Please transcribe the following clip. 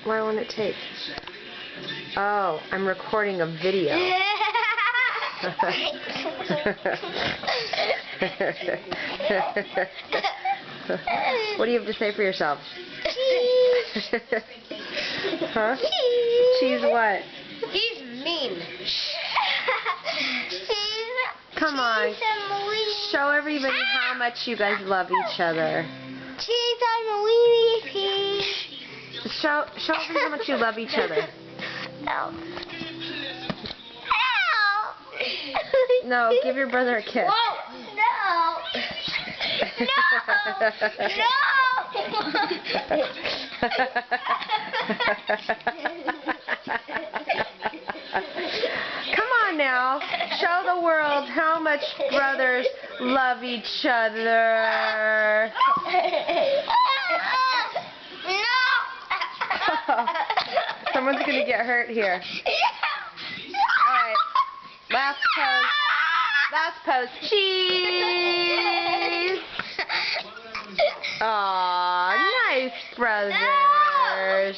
Why won't it take? Oh, I'm recording a video. What do you have to say for yourself? Huh? Cheese what? He's mean. Come on. Show everybody how much you guys love each other. Cheese on a wee piece. Show everybody how much you love each other. No. No, give your brother a kiss. Whoa. No. Come on now. Show the world how much brothers love each other. Someone's going to get hurt here. Alright. Last pose. Last pose. Cheese. Aw, nice brothers.